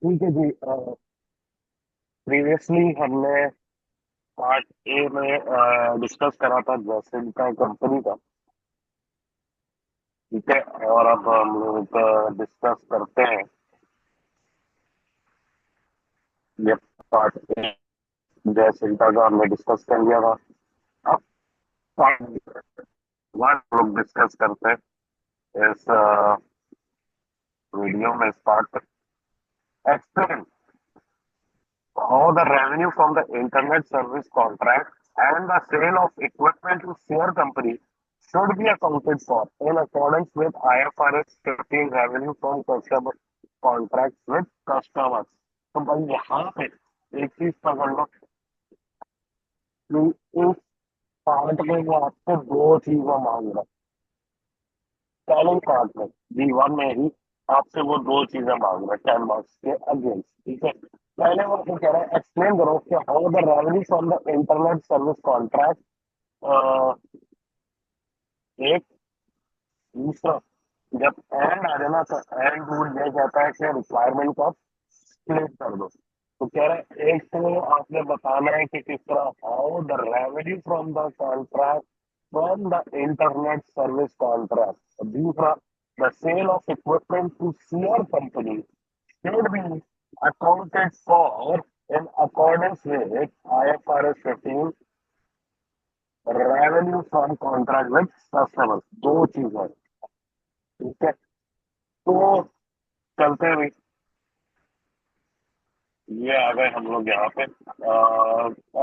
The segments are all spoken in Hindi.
ठीक है जी। प्रीवियसली हमने पार्ट ए में डिस्कस करा था जैसे का कंपनी का। ठीक है। और अब हम लोग डिस्कस करते हैं ये पार्ट ए। जैसे का हमने डिस्कस कर लिया था। अब पार्ट वन लोग डिस्कस करते हैं इस वीडियो में। इस part explain how the revenue from the internet service contract and the sale of equipment to share company should be accounted for in accordance with IFRS 15 revenue from customer contracts with customers। तो भाई यहाँ पे एक चीज पकड़ लो कि इस पार्ट में वो आपको दो चीजें मांग रहा है। पहले पार्ट में B1 में ही आपसे वो दो चीजें मांग रहा है 10 मार्क्स के अगेंस्ट। ठीक है। पहले वो तो कह रहा है एक्सप्लेन करो कि how the revenue from the internet service contract. एक दूसरा जब एंड आ जाना तो एंड रूल ये कहता है कि रिक्वायरमेंट को स्प्लिट कर दो। तो कह रहा है एक तो आपने बताना है कि किस तरह how the revenue from the contract from the internet service contract. दूसरा the sale of equipment to share company should be accounted for in accordance with IFRS 15 revenue from contract with customers। दो चीज है। ठीक है। तो चलते हैं भाई। ये आ गए हम लोग यहाँ पे।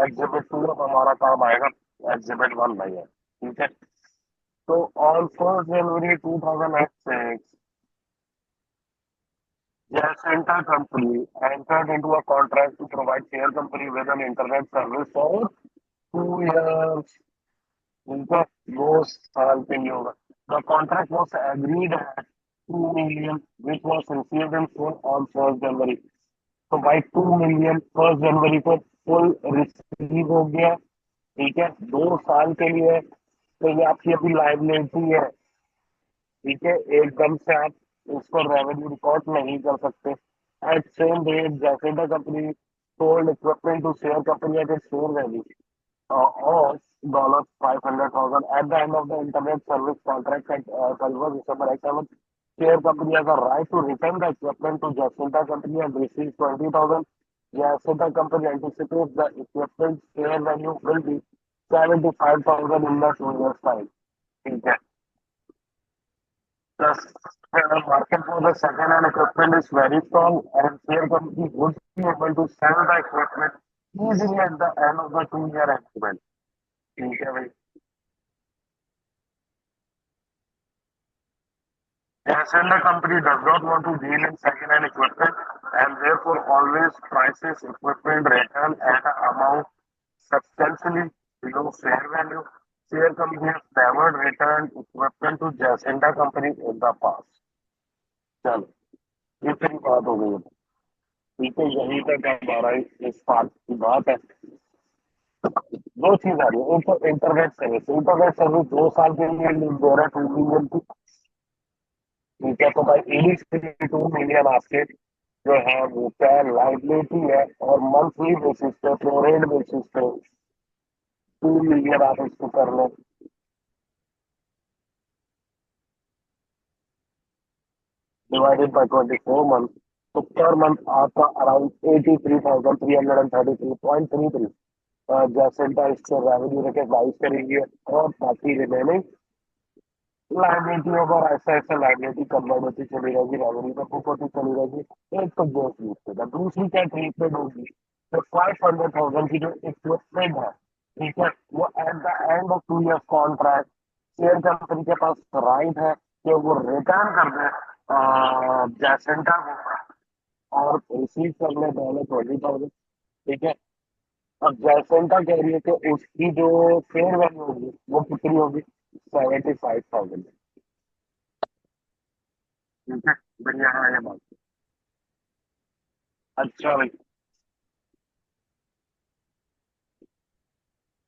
एग्जिबिट टू अब हमारा काम आएगा। एग्जिबिट वन नहीं है। ठीक है। तो on 1 January 2006 Jacenta company entered into a contract to provide share company with an internet service for 2 years। उनका 2 साल के लिए होगा। The contract was agreed at 2 million, which was received in full on 1 January। तो भाई 2 मिलियन 1 जनवरी को फुल रिसीव हो गया। ठीक है। 2 साल के लिए। तो ये आपकी अभी लाइबिलिटी है। ठीक है। एकदम से आप इसको रेवेन्यू रिकॉर्ड नहीं कर सकते। एट सेम डेट जैसे the company sold equipment to share company at its share value of $500,000 at the end of the internet service contract at 31st December 7th, share company has a right to return the equipment to Jacinta company and receive 20,000। Jacinta company anticipates the equipment share value will be 75,000 in the 2 years time। ठीक है। The market for the second-hand equipment is very strong, and share company would be able to sell the equipment easily at the end of the 2 year agreement। ठीक है भाई। Ascender company does not want to deal in second-hand equipment and therefore always prices equipment return at an amount substantially below fair value। Share company has never returned equipment to Jacinta company in the past। चलो इतनी बात हो गई। ठीक है। यहीं तक हमारा इस पार्ट की बात है। दो चीज आ रही है। एक तो इंटरनेट सर्विस 2 साल के लिए दे रहा है 2 मिलियन की। ठीक है। तो भाई 82 मिलियन आपके जो है वो क्या लाइबिलिटी है और मंथली बेसिस पे प्रोरेट बेसिस पे 2 मिलियन आप इसको कर लो डिवाइडेड बाय 24 मंथ। तो पर मंथ आपका अराउंड 83,333.33 जैसेंटा इससे रेवेन्यू रिकॉग्नाइज करेंगे। और बाकी रिमेनिंग लाइबिलिटी होगा और ऐसा ऐसा लाइबिलिटी कन्वर्ट होती चली रहेगी रेवेन्यू का बुक होती चली रहेगी। एक तो जो ट्रीटमेंट है। दूसरी क्या ट्रीटमेंट होगी। तो 500,000 की जो इक्विपमेंट है। ठीक है। वो at the end of 2 years contract share company के पास राइट है कि वो रिटर्न कर दे जैसेंटा को और रिसीव कर ले पहले 20,000। ठीक है। अब जैसेंटा कह रही है कि उसकी जो फेयर वैल्यू होगी वो कितनी होगी 75,000। ठीक है। बढ़िया है ये बात। अच्छा भाई।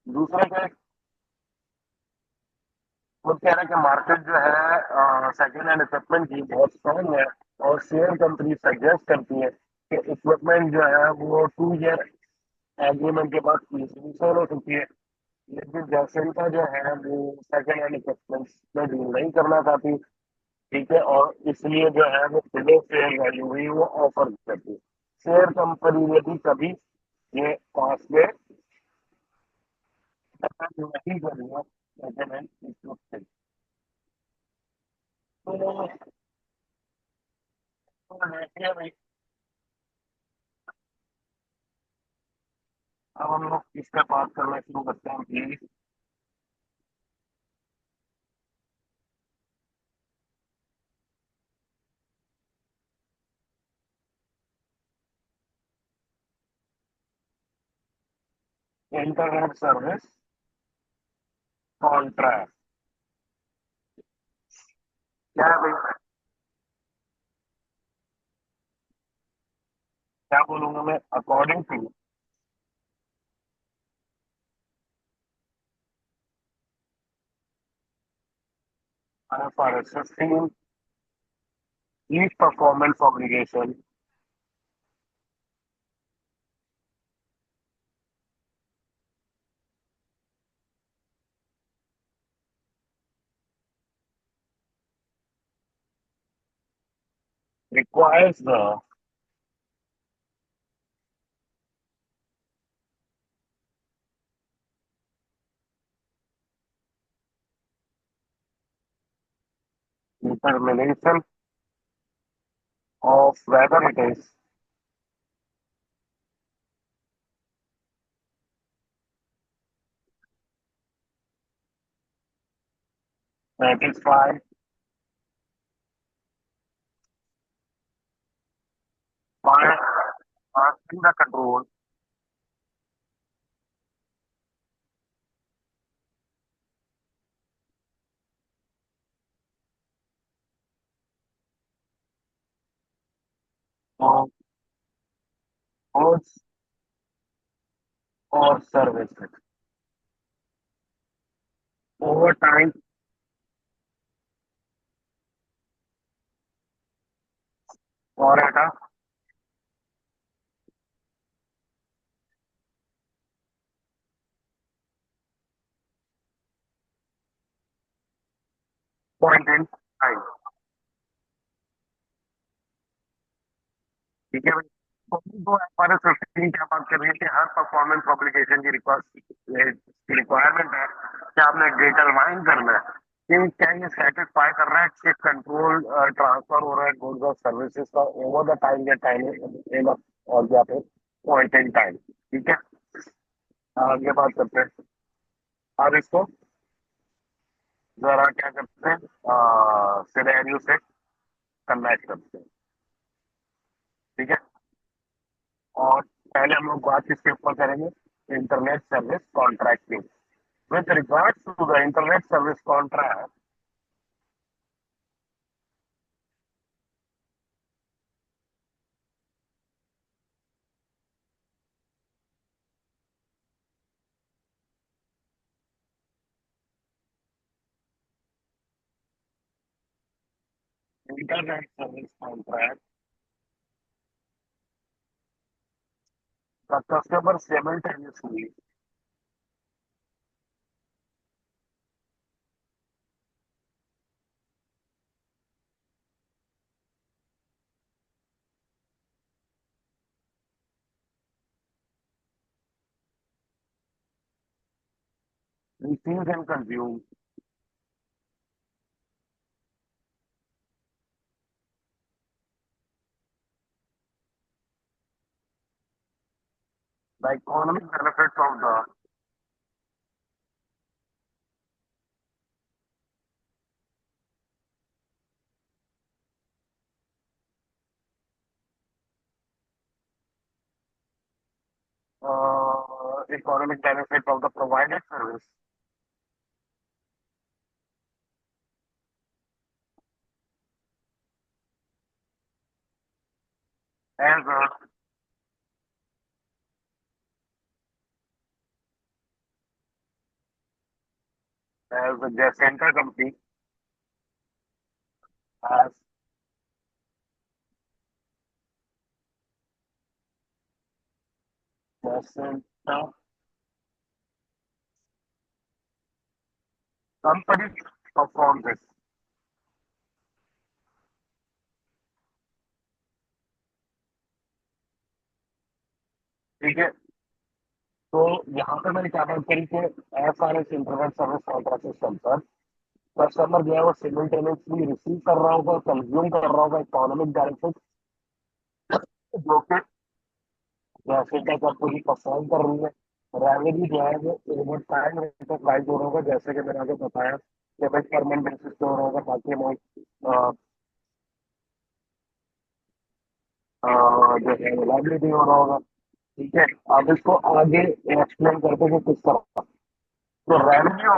दूसरा क्या है। वो कह रहा है कि मार्केट जो है सेकेंड हैंड इक्विपमेंट की बहुत स्ट्रांग है और शेयर कंपनी सजेस्ट करती है उसके इक्विपमेंट जो है वो 2 ईयर एग्रीमेंट के बाद सेल हो चुकी है। लेकिन जैसेंटा जो है वो सेकेंड हैंड इक्विपमेंट में डील नहीं करना चाहती। ठीक है, और इसलिए जो है वो बिलो फेयर वैल्यू ही वो ऑफर करती है। शेयर कंपनी ने भी कभी ये पास में नहीं करी है सेकेंड हैंड इक्विपमेंट। तो देखिए भाई, अब हम लोग इस पे बात करना शुरू करते हैं प्लीज। इंटरनेट सर्विस कॉन्ट्रैक्ट क्या है भाई? क्या बोलूंगा मैं, according to IFRS 15, each performance obligation requires the determination of whether it is satisfied by asking the control of goods or services over time or at a point in time। ठीक है भाई, तो हमारे 15 क्या बात कर रही है कि हर परफॉर्मेंस ऑब्लिगेशन की रिक्वायरमेंट है कि आपने डिटरमाइन करना है कि क्या ये सेटिस्फाई कर रहा है कि कंट्रोल ट्रांसफर हो रहा है गुड्स और सर्विसेज का ओवर द टाइम या टाइम और क्या पे पॉइंट इन टाइम। ठीक है, आगे बात करते हैं। अब इसको जरा क्या करते हैं, सिनेरियो से कनेक्ट करते हैं। ठीक है, और पहले हम लोग बात किसके ऊपर करेंगे, इंटरनेट सर्विस कॉन्ट्रैक्ट की। With regards to the internet service contract, internet service contract, the customer simultaneously receives and consumes the economic benefits of the economic benefits of the provided service as the center company has center company perform this. ठीक है, तो यहाँ पे मैंने क्या बात करी कि S R S internet service contract system पर कस्टमर जो है वो सिमिल्टेनियसली रिसीव कर रहा होगा, कंज्यूम कर रहा होगा इकोनॉमिक बेनिफिट, जो कि जैसे क्या पूरी परफॉर्म कर रही है। रेवेन्यू जो है वो ओवर टाइम रिकॉग्नाइज हो रहा होगा, जैसे कि मैंने आगे बताया कि भाई परमानेंट बेसिस पे हो रहा होगा, ताकि वो जो है रिलायबिलिटी हो रहा होगा। ठीक है, अब इसको आगे एक्सप्लेन करते हैं कि किस तरह। तो रेवेन्यू,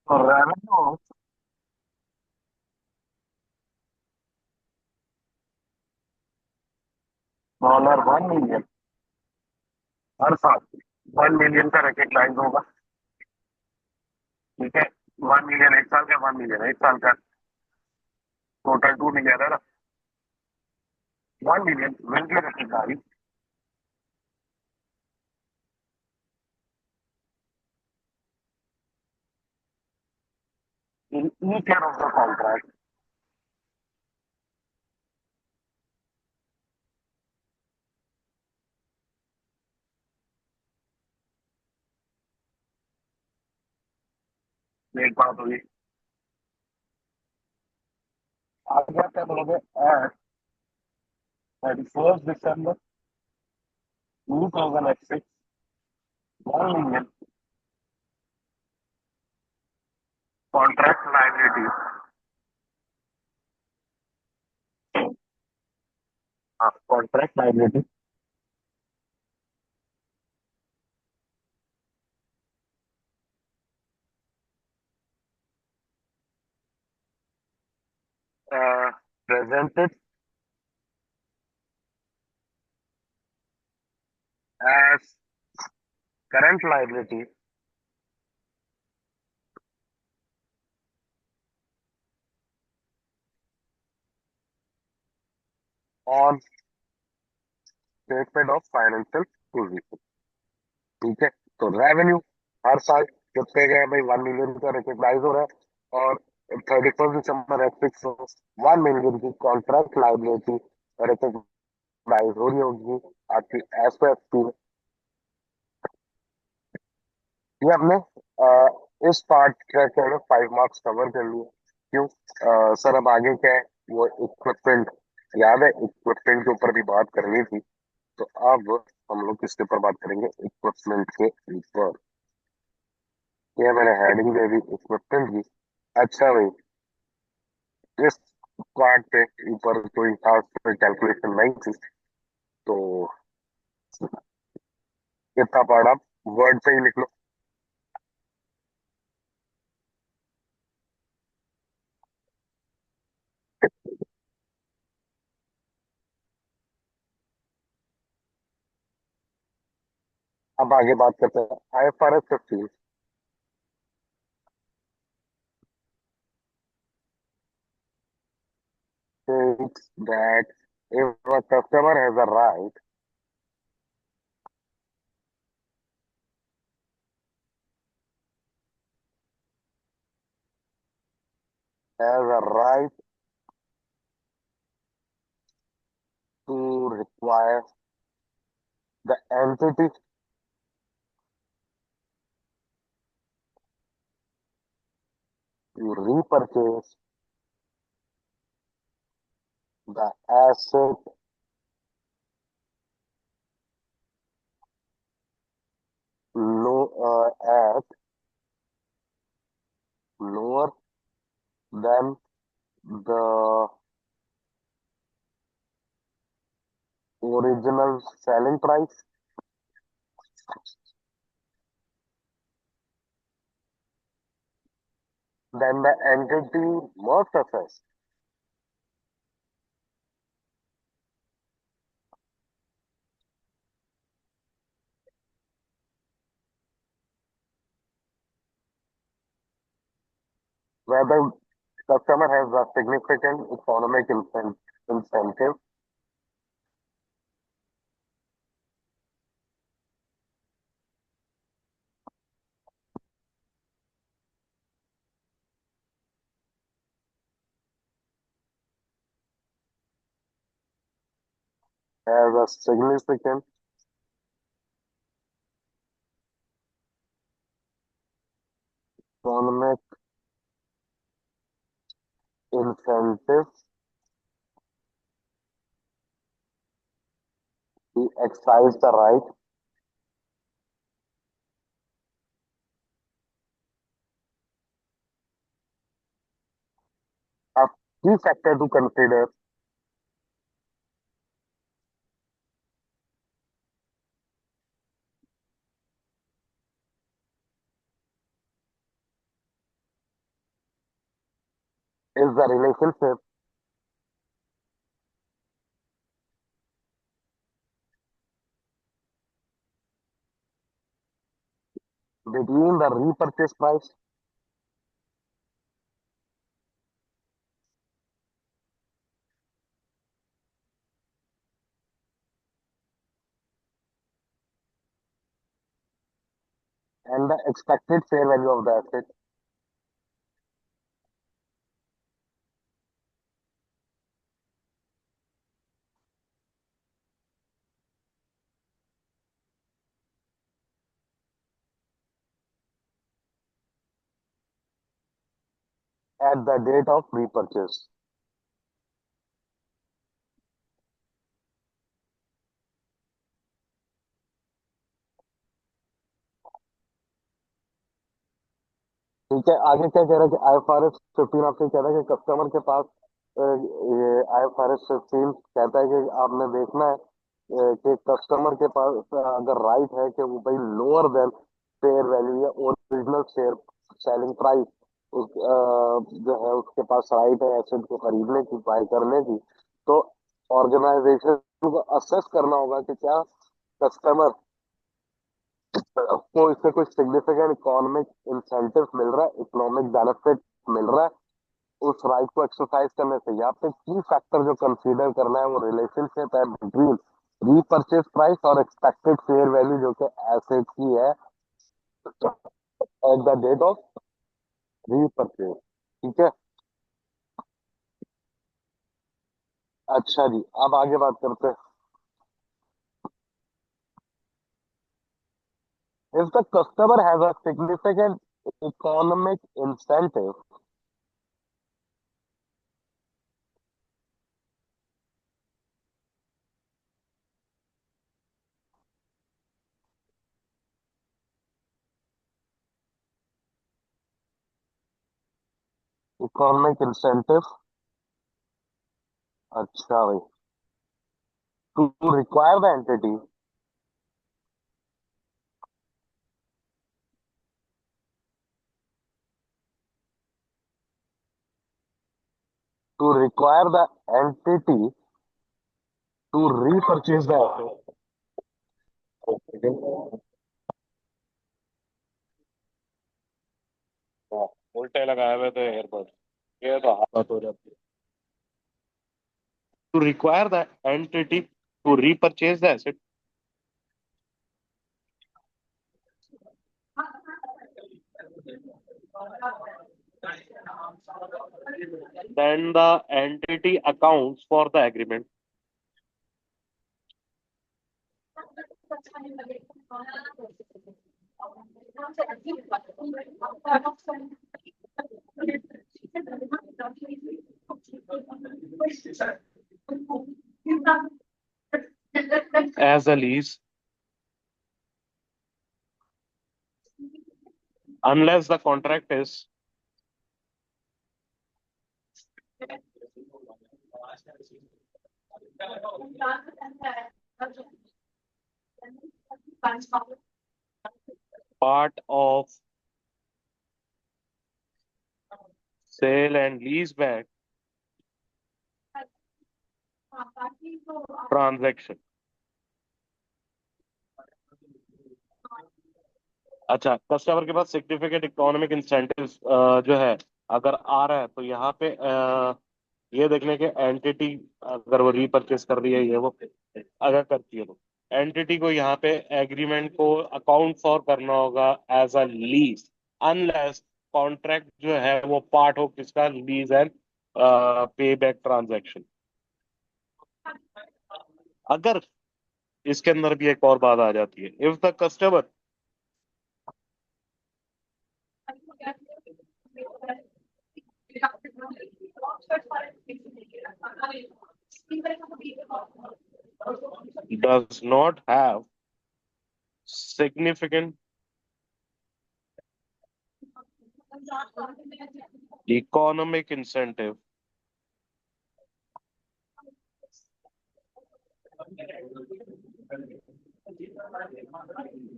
तो रेवेन्यू $1 मिलियन हर साल, 1 मिलियन का रिकग्नाइज होगा। ठीक है, 1 मिलियन एक साल का, 1 मिलियन एक साल का, टोटल 2 मिलियन है ना। 1 million will be recognise in each year of the contract. एक बात हुई, आगे क्या बोलोगे, at 31 December 2006 1 million contract liability, contract liability presented as current liability on statement of financial position। ठीक है, तो रेवेन्यू हर साल कितने गए भाई, 1 मिलियन का रिकॉग्नाइज हो रहा है, और 31 दिसंबर एक्सिक्स 1 मिलियन की कॉन्ट्रैक्ट लाइबिलिटी रिकॉग्नाइज हो रही होगी आपकी एसपीएफपी में। ये हमने इस पार्ट का 5 मार्क्स कवर कर लिए। क्यों सर, अब आगे क्या है, वो इक्विपमेंट याद है, इक्विपमेंट के ऊपर भी बात करनी थी, तो अब हम लोग किसके ऊपर बात करेंगे, इक्विपमेंट के ऊपर। ये मैंने हेडिंग दे दी इक्विपमेंट की। अच्छा भाई, इस पार्ट पे ऊपर कोई खास कैलकुलेशन नहीं थी, तो इतना पार्ट आप वर्ड पे ही लिख लो। अब आगे बात करते हैं IFRS 15। States that if a customer has a right to require the entity to repurchase the asset at lower than the original selling price, then the entity must assess whether customer has a significant economic incentive has a significant economic incentive to exercise the right, a key factor to consider is the relationship between the repurchase price and the expected fair value of the asset. At the date of repurchase. ठीक है, आगे क्या कह रहा है कि IFRS 15 आपसे कह रहा है कि कस्टमर के पास ये IFRS 15 कहता है कि आपने देखना है कि कस्टमर के पास अगर राइट है कि वो भाई लोअर देन फेयर वैल्यू या ओरिजिनल शेयर सेलिंग प्राइस जो है उसके पास राइट है एसेट को खरीदने की, बाय करने की, तो ऑर्गेनाइजेशन को असेस करना होगा कि क्या कस्टमर को इससे कुछ सिग्निफिकेंट इकोनॉमिक इंसेंटिव मिल रहा है, इकोनॉमिक बेनिफिट मिल रहा है उस राइट को एक्सरसाइज करने से। यहाँ पे की फैक्टर जो कंसीडर करना है वो रिलेशनशिप है बिटवीन रीपरचेज प्राइस और एक्सपेक्टेड फेयर वैल्यू जो कि एसेट की है at the date of repurchase. ठीक है, अच्छा जी, अब आगे बात करते हैं। If the customer has a significant economic incentive economic incentive, अच्छा भाई, to require the entity to require the entity to repurchase the asset. हाँ, उल्टे लगाए हुए थे एयरबड, ये तो हालत हो जाती है। To require the entity to repurchase the asset, then the entity accounts for the agreement. As a lease, unless the contract is part of sale and lease back transaction. अच्छा, कस्टमर के पास सिग्निफिकेंट इकोनॉमिक इंसेंटिव जो है अगर आ रहा है तो यहाँ पे ये देखने के एंटिटी, अगर वो रीपरचेस कर रही है ये वो अगर करती है तो एंटिटी को यहाँ पे एग्रीमेंट को अकाउंट फॉर करना होगा as a lease, unless contract जो है वो पार्ट हो किसका, lease and pay back transaction. अगर इसके अंदर भी एक और बात आ जाती है, if the customer does not have significant economic incentive,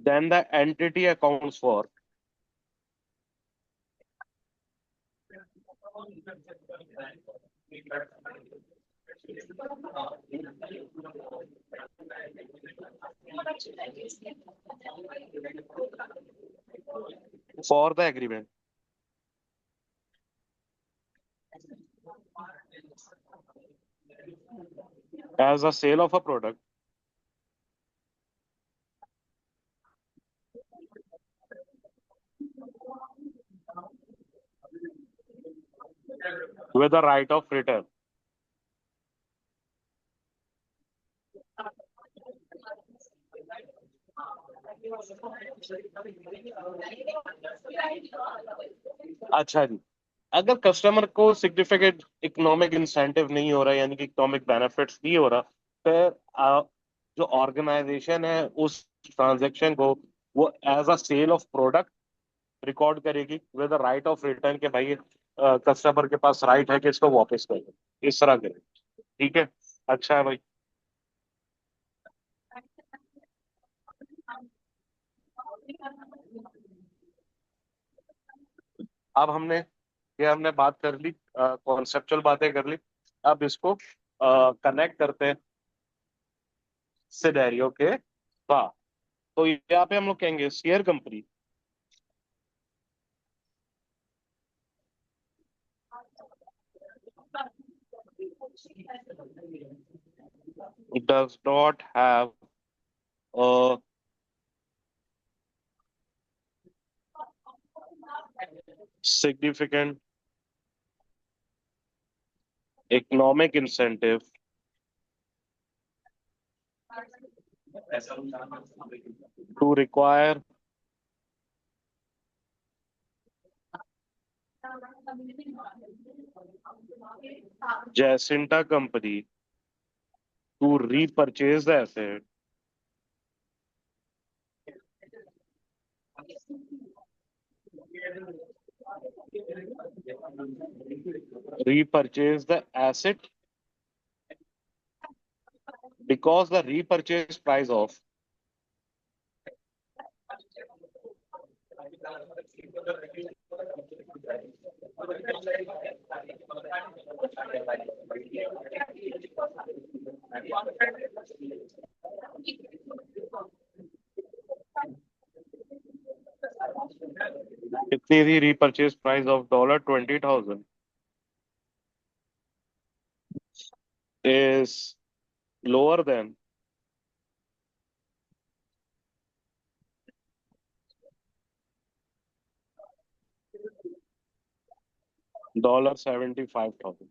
then the entity accounts for the agreement as a sale of a product with a right of return। अच्छा जी, अगर कस्टमर को सिग्निफिकेंट इकोनॉमिक इंसेंटिव नहीं हो रहा, यानी कि इकोनॉमिक बेनिफिट्स नहीं हो रहा, फिर जो ऑर्गेनाइजेशन है उस ट्रांजेक्शन को वो as a sale of product record करेगी विद राइट ऑफ रिटर्न, के भाई कस्टमर के पास राइट है कि इसको वापस कर दो, इस तरह करेगी। ठीक है, अच्छा है भाई। अब हमने बात कर ली, कॉन्सेप्चुअल बातें कर ली। अब इसको कनेक्ट करते हैं सिनेरियो के साथ। तो यहाँ पे हम लोग कहेंगे share company does not have a significant economic incentive to require Jacinta company to repurchase the asset, repurchase the asset because the repurchase price of कितनी थी, repurchase price of $20,000 is lower than $75,000।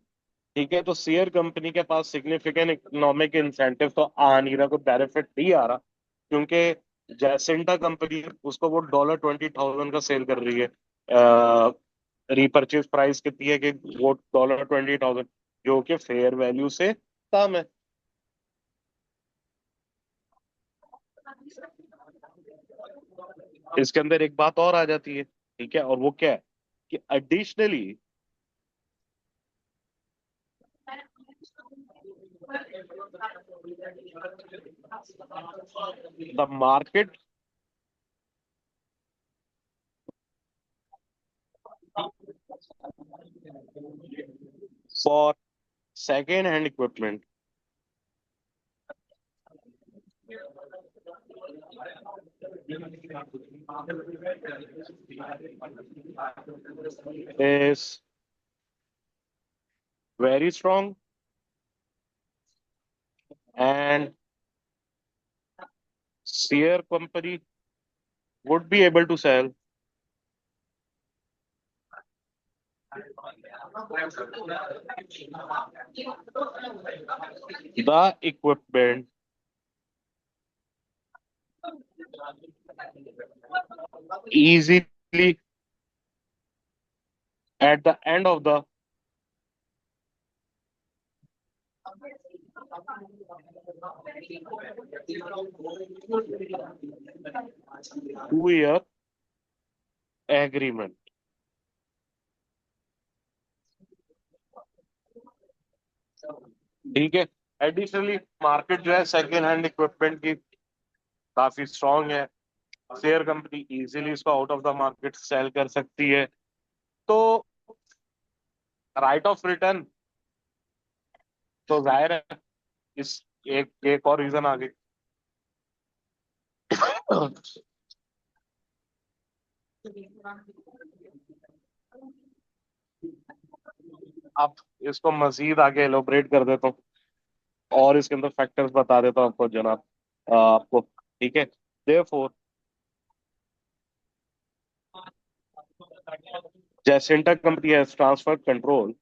ठीक है, तो शेयर कंपनी के पास सिग्निफिकेंट इकोनॉमिक इंसेंटिव तो आ नहीं रहा, कोई बेनिफिट नहीं आ रहा, क्योंकि जैसेंटा कंपनी उसको वो $20,000 का सेल कर रही है। रीपरचेज प्राइस कितनी है कि वो $20,000, जो कि फेयर वैल्यू से कम है। इसके अंदर एक बात और आ जाती है, ठीक है, और वो क्या है कि additionally the market For second hand equipment is very strong, and Sear company would be able to sell the equipment easily at the end of the 2 year agreement. ठीक है. एडिशनली मार्केट जो है सेकेंड हैंड इक्विपमेंट की काफी स्ट्रांग है. शेयर कंपनी इजीली इसको out of the market sell कर सकती है. तो राइट ऑफ रिटर्न तो जाहिर है इस एक एक और रीजन आ गई. अब इसको मजीद आगे एलोबरेट कर देता हूँ और इसके अंदर फैक्टर्स बता देता हूँ आपको जनाब. आपको ठीक है. Therefore Jacinta company has transfer control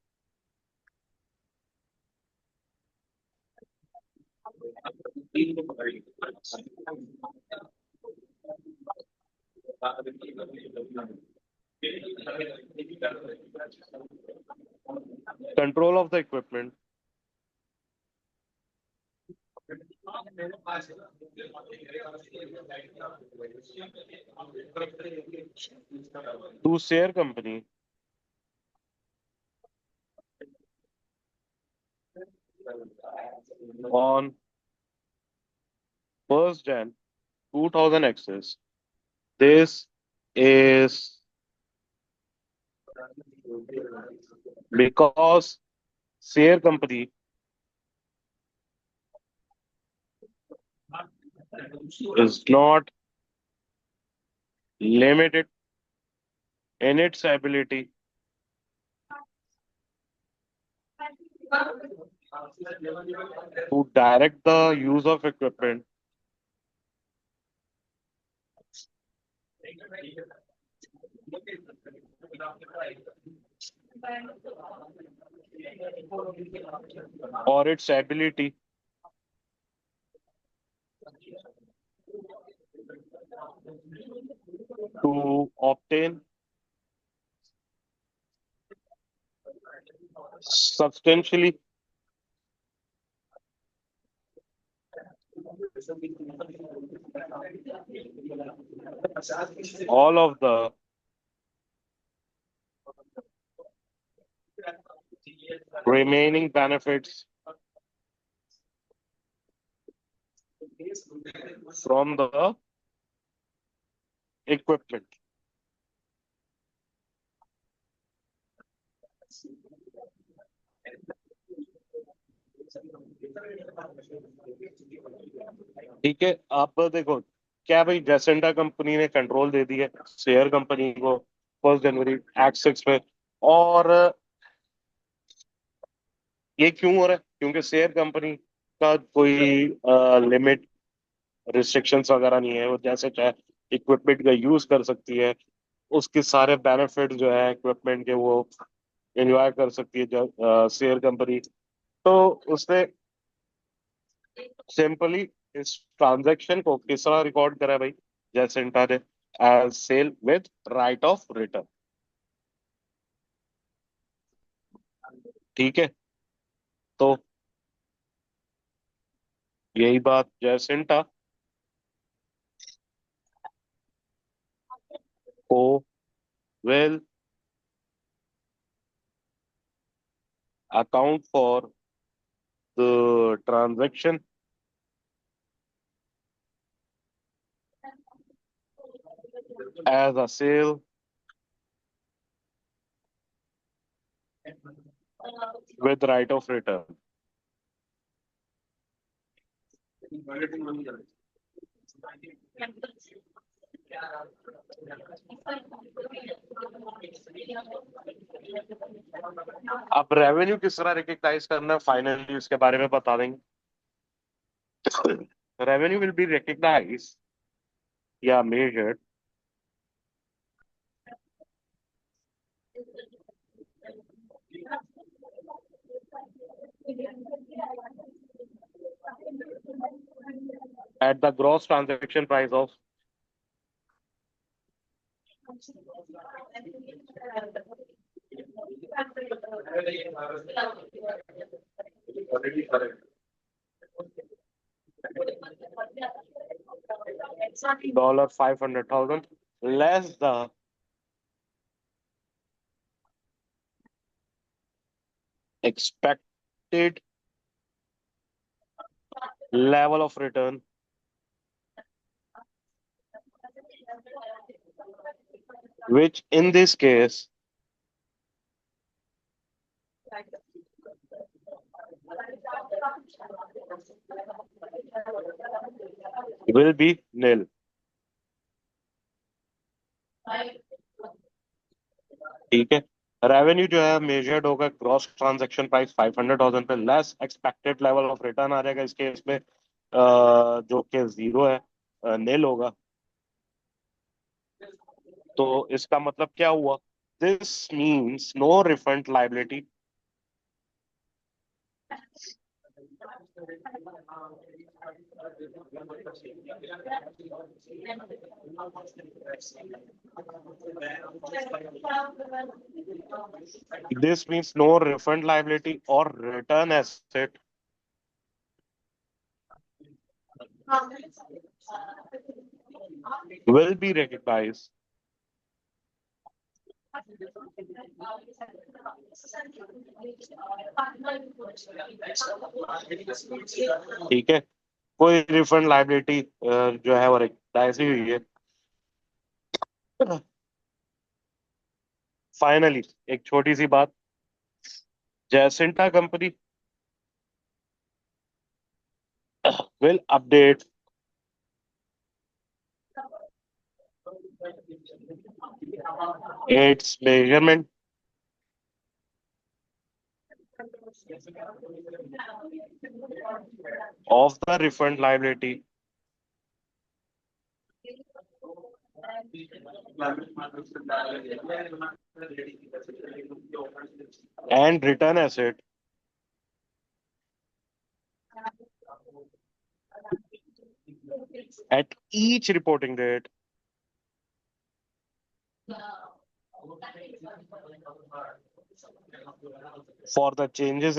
control of the equipment to share company on 1st Jan 2000 access. This is because share company is not limited in its ability to direct the use of equipment or its ability to obtain substantially all of the remaining benefits from the equipment. ठीक है. आप देखो क्या भाई जेसेंटा कंपनी ने कंट्रोल दे दी है शेयर कंपनी को 1 जनवरी एक्ट 6 में. और ये क्यों हो रहा है? क्योंकि शेयर कंपनी का कोई लिमिट रिस्ट्रिक्शंस वगैरह नहीं है. वो जैसे चाहे इक्विपमेंट का यूज कर सकती है. उसके सारे बेनिफिट जो है इक्विपमेंट के वो एंजॉय कर सकती है शेयर कंपनी. तो उसने सिंपली इस ट्रांजैक्शन को किस तरह रिकॉर्ड करा है भाई जैसेंटा ने as sale with right of return. ठीक है. तो यही बात जैसेंटा को will account for the transaction as a sale with right of return. अब रेवेन्यू किस तरह रिकग्नाइज करना है फाइनली उसके बारे में बता देंगे. रेवेन्यू विल बी रिकग्नाइज या measured at the gross transaction price of $500,000 less the expected level of return which in this case will be nil. ठीक है. रेवेन्यू जो है मेजर्ड होगा ग्रॉस ट्रांजैक्शन प्राइस 500,000 पे less expected level of return आ जाएगा इस केस में जो कि 0 है, नील होगा. तो इसका मतलब क्या हुआ? This means no refund liability this means no refund liability or return asset will be recognized ठीक है. कोई रिफंड लाइबिलिटी जो है वो रिकग्नाइज नहीं हुई है. फाइनली एक छोटी सी बात, जैसिंटा company will update its measurement of the refund liability and return asset at each reporting date for the changes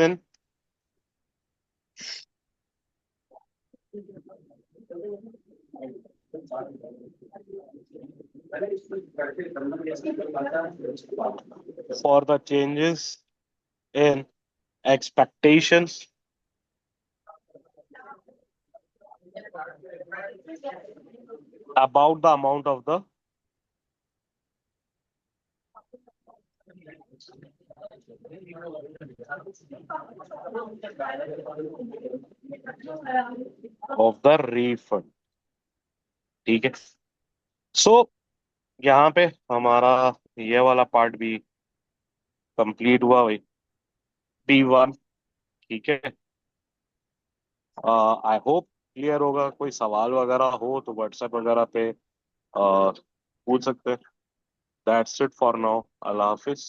in expectations about the amount of the refund. ठीक है. सो यहाँ पे हमारा ये वाला पार्ट भी कंप्लीट हुआ भाई. P1. ठीक है. आई होप क्लियर होगा. कोई सवाल वगैरह हो तो व्हाट्सएप वगैरह पे पूछ सकते हैं. That's it for now. Allah Hafiz.